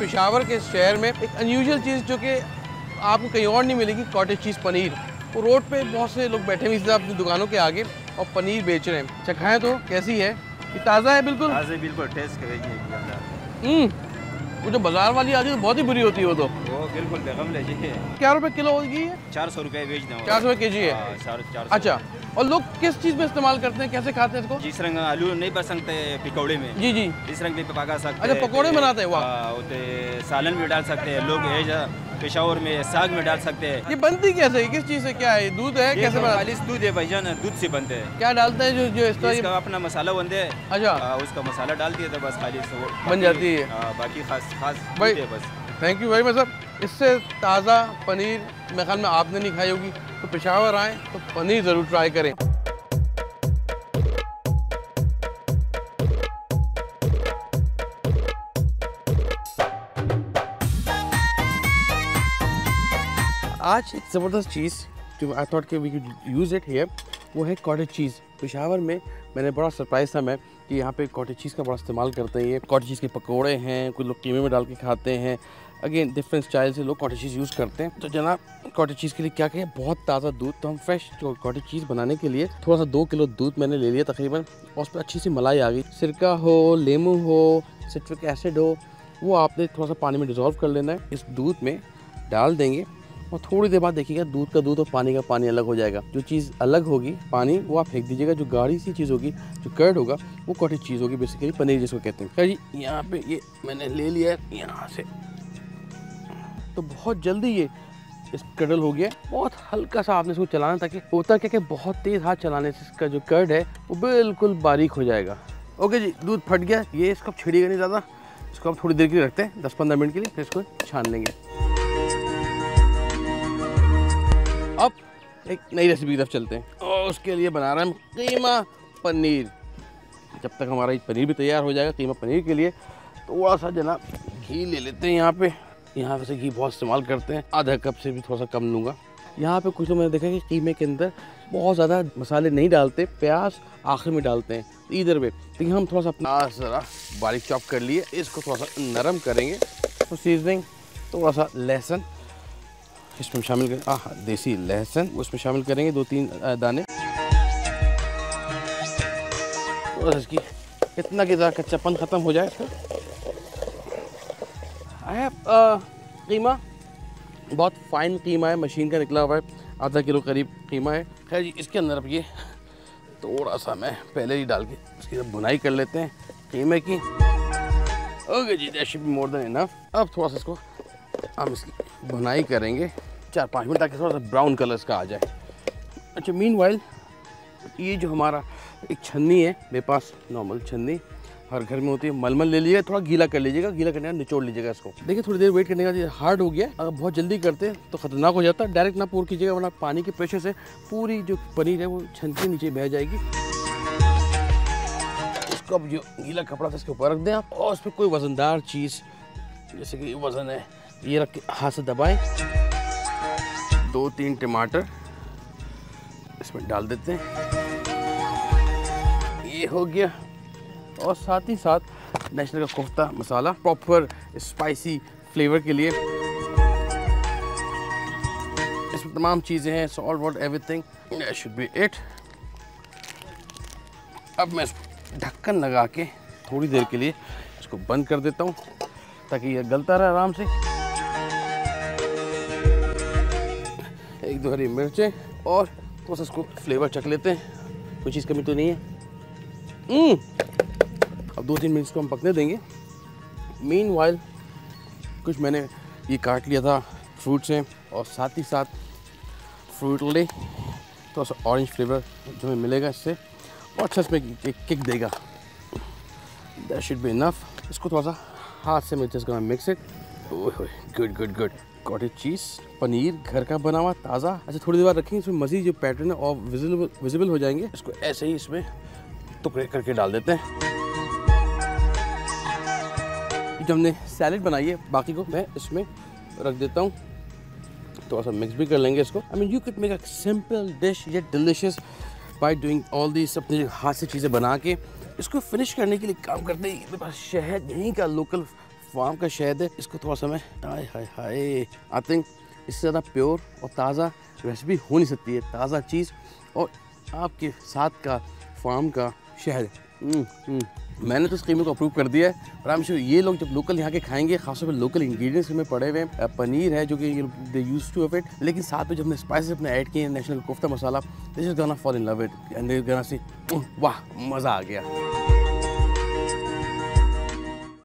पेशावर के शहर में एक अनयूजुअल चीज़ जो कि आपको कहीं और नहीं मिलेगी, कॉटेज चीज़ पनीर। वो रोड पे बहुत से लोग बैठे हुए अपनी दुकानों के आगे और पनीर बेच रहे हैं। चखाएं तो कैसी है? ये ताज़ा है बिल्कुल? ताज़ा बिल्कुल, टेस्ट करेंगे। वो जो बाजार वाली आती है तो बहुत ही बुरी होती है वो तो। वो बिल्कुल बेगम ले जाइए। क्या रुपए किलो होगी ये? 400 रुपये बेच दें। 400 रुपये केजी है? 400। अच्छा, और लोग किस चीज़ में इस्तेमाल करते हैं, कैसे खाते हैं इसको? जिस रंग आलू नहीं बन सकते पकौड़े में। जी जी। इस रंग भी पका सकते हैं। अच्छा, पकौड़े बनाते हैं? वाह। सालन में डाल सकते हैं लोग, पेशावर में साग में डाल सकते हैं। ये बनती कैसे है, किस चीज़ से? क्या है, दूध है? कैसे बना? खालिश दूध है भाईजान, दूध से बनते हैं। क्या डालते हैं जो इस तरह? अपना मसाला बनते है। अच्छा, उसका मसाला डाल दिया तो बस खालिश बन जाती है। बाकी खास भाई बस। थैंक यू भाई। मतलब इससे ताज़ा पनीर मेरे ख्याल में आपने नहीं खाई होगी, तो पेशावर आएँ तो पनीर ज़रूर ट्राई करें। आज एक ज़बरदस्त चीज़ जो आई थॉट कि we could use it here, वो है कॉटेज चीज़। पेशावर में मैंने बड़ा सरप्राइज था मैं कि यहाँ पे कॉटेज चीज़ का बड़ा इस्तेमाल करते हैं। ये कॉटेज चीज़ के पकोड़े हैं, कुछ लोग कीमे में डाल के खाते हैं। अगेन डिफरेंट स्टाइल से लोग कॉटेज चीज़ यूज़ करते हैं। तो जनाब कॉटेज चीज़ के लिए क्या कहें, बहुत ताज़ा दूध। तो हम फ्रेश कॉटेज चीज़ बनाने के लिए थोड़ा सा 2 किलो दूध मैंने ले लिया तकरीबन, और उस पर अच्छी सी मलाई आ गई। सिरका हो, लेमू हो, सिट्रिक एसिड हो, वो आपने थोड़ा सा पानी में डिज़ोल्व कर लेना है। इस दूध में डाल देंगे और थोड़ी देर बाद देखिएगा दूध का दूध और पानी का पानी अलग हो जाएगा। जो चीज़ अलग होगी पानी वो आप फेंक दीजिएगा। जो गाढ़ी सी चीज़ होगी, जो कर्ड होगा, वो कॉटेज चीज़ होगी, बेसिकली पनीर जिसको कहते हैं। खैर जी, यहाँ पे ये मैंने ले लिया है यहाँ से, तो बहुत जल्दी ये इस कडल हो गया। बहुत हल्का सा आपने इसको चलाना, ताकि होता क्या कि बहुत तेज़ हाथ चलाने से इसका जो कर्ड है वो बिल्कुल बारीक हो जाएगा। ओके जी, दूध फट गया। ये इसको छिड़ेगा नहीं ज़्यादा, इसको हम थोड़ी देर के लिए रखते हैं, 10-15 मिनट के लिए, फिर इसको छान लेंगे। अब एक नई रेसिपी की तरफ चलते हैं, और उसके लिए बना रहे हैं हम कीमा पनीर। जब तक हमारा ये पनीर भी तैयार हो जाएगा, कीमा पनीर के लिए थोड़ा सा जनाब घी ले लेते हैं। यहाँ वैसे घी बहुत इस्तेमाल करते हैं, आधा कप से भी थोड़ा सा कम लूँगा। यहाँ पे कुछ तो मैंने देखा कि कीमे के अंदर बहुत ज़्यादा मसाले नहीं डालते, प्याज आखिर में डालते हैं। इधर में लेकिन हम थोड़ा सा अपना ज़रा बारीक चॉप कर लिए, इसको थोड़ा सा नरम करेंगे। तो सीजनिंग थोड़ा सा लहसुन इसमें शामिल करें, देसी लहसुन उसमें शामिल करेंगे, 2-3 दाने। और इसकी इतना कि कच्चापन ख़त्म हो जाए इसका। कीमा बहुत फाइन कीमा है, मशीन का निकला हुआ है, आधा किलो करीब कीमा है। खैर जी, इसके अंदर अब ये थोड़ा सा मैं पहले ही डाल के इसकी भुनाई कर लेते हैं कीमे की। ओके जी, that should be more than enough. अब थोड़ा सा इसको हम इसकी भुनाई करेंगे 4-5 मिनट, ताकि थोड़ा सा ब्राउन कलर इसका आ जाए। अच्छा, मीनवाइल ये जो हमारा एक छन्नी है, मेरे पास नॉर्मल छन्नी हर घर में होती है, मलमल ले लीजिएगा, थोड़ा गीला कर लीजिएगा, गीला करने का निचोड़ लीजिएगा इसको। देखिए थोड़ी देर वेट करने का, हार्ड हो गया। अगर बहुत जल्दी करते हैं तो ख़तरनाक हो जाता है। डायरेक्ट ना पोर कीजिएगा, वरना पानी के प्रेशर से पूरी जो पनीर है वो छन्नी के नीचे बह जाएगी। इसको अब जो गीला कपड़ा था इसके ऊपर रख दें आप, और उस पर कोई वज़नदार चीज़, जैसे कि वज़न है, ये रख के हाथ से दबाएँ। 2-3 टमाटर इसमें डाल देते हैं, ये हो गया। और साथ ही साथ नेशनल का कोफ्ता मसाला, प्रॉपर स्पाइसी फ्लेवर के लिए। इसमें तमाम चीज़ें हैं, salt water everything, that should B it. अब मैं इसको ढक्कन लगा के थोड़ी देर के लिए इसको बंद कर देता हूँ, ताकि ये गलता रहे आराम से। 1-2 हरी मिर्चें, और थोड़ा सा इसको फ्लेवर चख लेते हैं, कोई चीज़ कमी तो नहीं है। अब 2-3 मिनट इसको हम पकने देंगे। मीनवाइल कुछ मैंने ये काट लिया था फ्रूट्स हैं, और साथ ही साथ फ्रूट ले थोड़ा सा ऑरेंज फ्लेवर जो हमें मिलेगा इससे, और अच्छा इसमें एक किक देगा। That should be enough. इसको थोड़ा सा हाथ से मैं just mix it. Good good good. Cottage चीज़ पनीर घर का बना हुआ ताज़ा। अच्छा, थोड़ी देर बाद रखेंगे, इसमें मज़ीद जो पैटर्न है और विजिबल हो जाएंगे। इसको ऐसे ही इसमें टुकड़े करके डाल देते हैं। जो हमने सैलेड बनाई है, बाकी को मैं इसमें रख देता हूँ, थोड़ा सा मिक्स भी कर लेंगे इसको। I mean you can make a simple dish yet delicious by doing all this, अपने हाथ से चीज़ें बना के। इसको फिनिश करने के लिए काम करते हैं, मेरे पास शहद यहीं का लोकल फार्म का शहद है, इसको थोड़ा सा मैं हाय हाय हाय आई थिंक इससे ज़्यादा प्योर और ताज़ा रेसिपी हो नहीं सकती है। ताज़ा चीज़ और आपके साथ का फार्म का शहद। मैंने तो इस कीमत को अप्रूव कर दिया है, और आई एम श्योर ये लोग जब लोकल यहाँ के खाएंगे, खासतौर पर लोकल इंग्रेडिएंट्स में पड़े हुए हैं, पनीर है जो कि दे यूज टू ऑफ इट, लेकिन साथ में जब हमने स्पाइसेस अपने ऐड किए हैं, national kofta masala, this is gonna fall in love it and they gonna see वाह मज़ा आ गया।